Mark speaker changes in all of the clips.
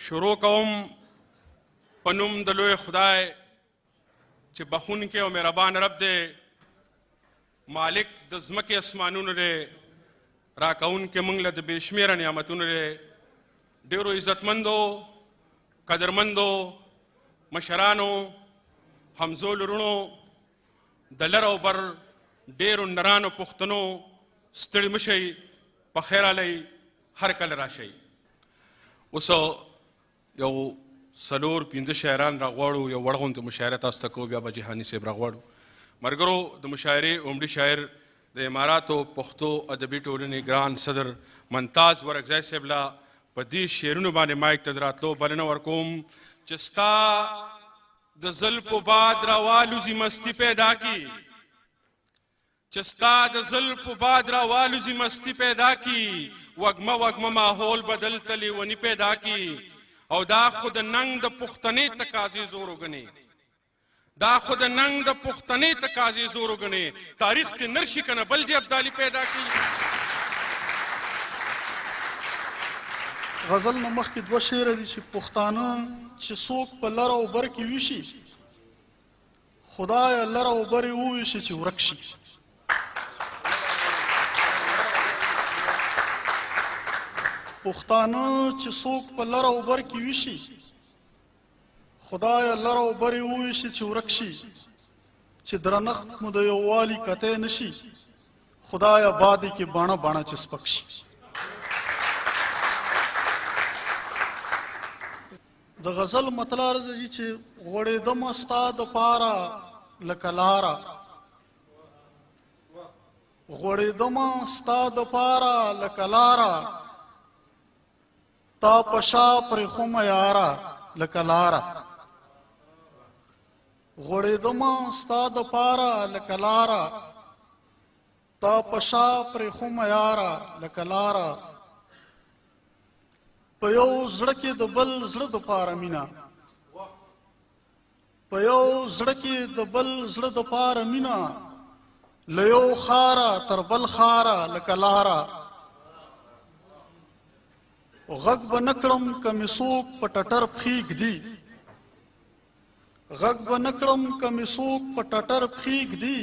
Speaker 1: شروع کوم په نوم د لوی خدای چې بخونکی او مهربان رب دی، مالک د ځمکې اسمانونو دی، راکوونکی موږ له د بې شمېره نعمتونو دی. ډېرو عزتمندو، قدرمندو مشرانو، همزو لرونو، د لر او بر ډېرو نرانو پښتنو، ستړي مه شئ، په خیر رالی، هر کله راشئ. اوس یو څلور پنځه شاعران راغواړو، یو وړ غوندې مشاعره تاسو ته کوو، بیا به جهاني صاحب راغواړو. ملګرو، د مشاعرې عمري شاعر د اماراتو پښتو ادبي ټولنې ګران صدر ممتاز ورکزی صاحب له په دې شعرونو باندې مایک ته د راتلو بلنه ورکوم چې ستا د زلفو باد راوالوزي مستی پیدا کی، چې ستا د زلفو باد راوالوزي مستی پیدا کی، وږمه وږمه ماحول بدل لیونی پیدا کی. او دا خو د ننګ د پښتنې تقاضې زور وګڼې، دا خو د ننګ د پښتنې تقاضې زور وګڼې. تاریخ کې نرشي که نه بل دې ابدالي پیدا کی.
Speaker 2: غزل نه مخکې دوه شعره دي چې پښتانه چې څوک په لر او بر کې ویشي، خدایه لر او بر یې وویشي چې ورک شي. پښتانه چې څوک په لر او بر کې ویشي، خدایه لر او بر یې وویشي چې ورک شي. چې درنښت مو د یووالي کتی نه شي، خدایه بادې کې باڼه باڼه چې سپک شي. د غزل مطلع عرض دی چې غوړېدمه ستا دپاره لکه لاره، غوړېدمه ستا دپاره لکه لاره، تا په شا پرېښومه یاره لکه لاره. غوړېدمه ستا دپاره لکه لاره، تا په شا پرېښومه یاره لکه لاره. په یو زړه کې د بل زړه دپاره مینه، په یو زړه کې د بل زړه دپاره مینه، له یو ښاره تر بل ښاره لکه لاره. غږ به نه کړم که مې څوک په ټټر پښې ږدي، غږ به نه کړم که مې څوک په ټټر پښې ږدي،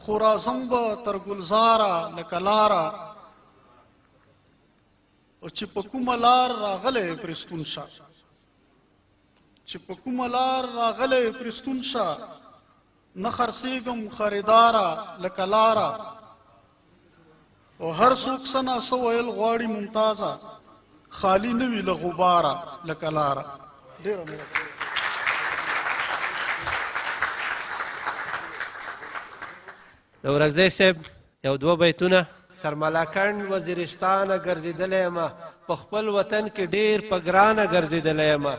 Speaker 2: خو راځم به تر ګلزاره لکه لاره. او چې په کومه لار راغلی پرې ستون شه، چې په کومه لار راغلی پرې ستون شه، نه خرڅېږم خریداره لکه لاره. او هر څوک څه ناڅه ویل غواړي ممتازه، خالي نه وي له غباره لکه لاره. ډېره مینه.
Speaker 3: د ورکزی صاحب یو دوه بیتونه. تر ملاکنډ وزیرستانه ګرځېدلی یمه، په خپل وطن کې ډېر په ګرانه ګرځېدلی یمه.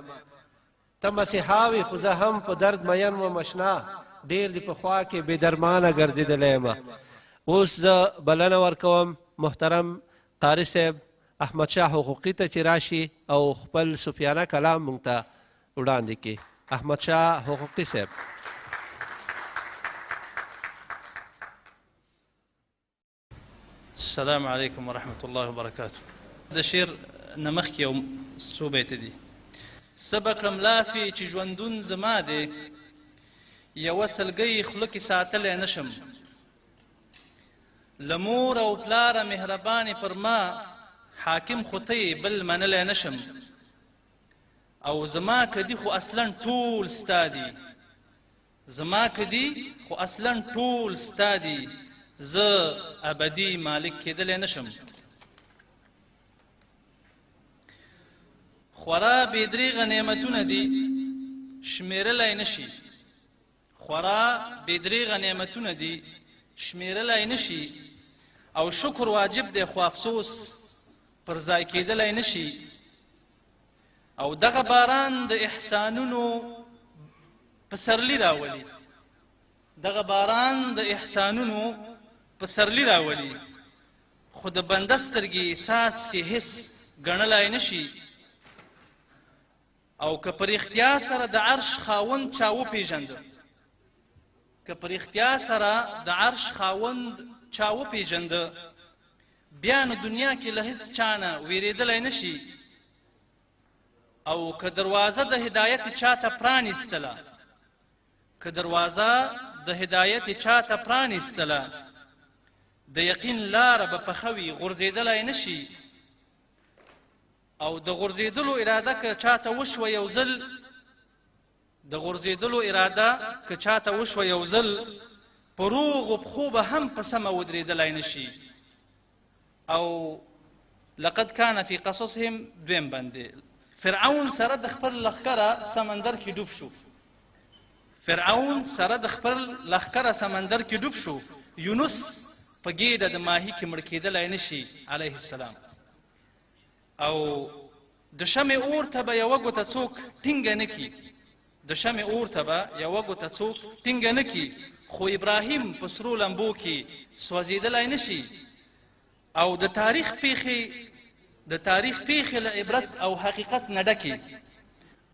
Speaker 3: ته مسیحا وې خو زه هم په درد مین وم اشنا، ډېر دې په خوا کې بې درمانه ګرځېدلی یمه. اوس زه بلنه ورکوم محترم قاري صاحب احمدشاه حقوقي ته چې راشي او خپل صوفیانه کلام موږ ته وړاندې کړي. احمدشاه حقوقي صاحب.
Speaker 4: السلام علیکم ورحمة الله وبرکاته. د شعر نه مخکې یو څو بیته دي. څه به کړم لافې چې ژوندون زما دی، یوه سلګۍ خوله کې ساتلی نه شم. له مور او پلاره مهربانې پر ما، حاکم خو ته یې بل منلی نه شم. او زما کدي خو اصلا ټول ستا دي، زما کدي خو اصلا ټول ستا دي، زه ابدي مالک کېدلی نه شم. خورا بې دریغه نعمتونه دي شمېرلی نه شي، خورا بې دریغه نعمتونه دي شمېرلی نه شي. او شکر واجب دی خو افسوس پر ځای کېدلی نه شي. او دغه باران د احسانونو پسرلی راولي، دغه باران د احسانونو پسرلی راولي، خو د بنده سترګې ساس کې هیڅ ګڼلی نه شي. او که په رښتیا سره د عرش خاوند چا وپېژنده، که په رښتیا سره د عرش خاوند چا وپېژنده، بیا نو دنیا کې له هیڅ چا نه ویرېدلی نه شي. او که دروازه د هدایت چاته پرانیستله د یقین لاره به پخوي غورځېدلی نشي او د غورځېدلو اراده که چاته وشوه یو ځل په روغو پښو به هم په سمه ودرېدلی نشي. او لقد کان فی قصصهم دویم باندې فرعون سره د خپل لښکره سمندر کې ډوب شو یونس په ګېډه د ماهي کې مړ کېدلی نشي علیه السلام. او د شمع اور ته به یوه ګوته څوک ټینګه نه کي خو ابراهیم په سرو لمبو کې سوځېدلی نشي. او د تاریخ پیښې له عبرت او حقیقت نه ډکې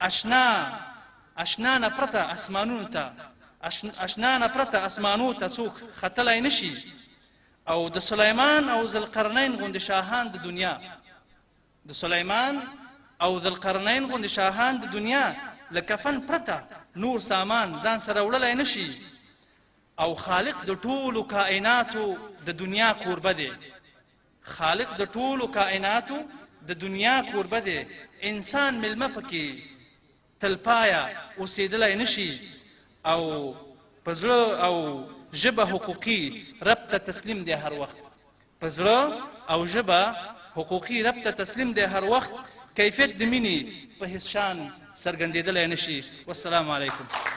Speaker 4: اشنا نه پرته اسمانو ته څوک ختلی نشي. او د سلیمان او ذوالقرنین غوندې شاهان د دنیا له کفن پرته نور سامان ځان سره وړلی نشي. او خالق د ټولو کائناتو د دنیا کوربه دی. انسان ملمه پکې تلپایه اوسېدلی نشي. او په زړه او ژبه حقوقي رب ته تسلیم دی هر وخت کیفیت د مینې په هیڅ شان څرګندېدلی نشي. والسلام علیکم.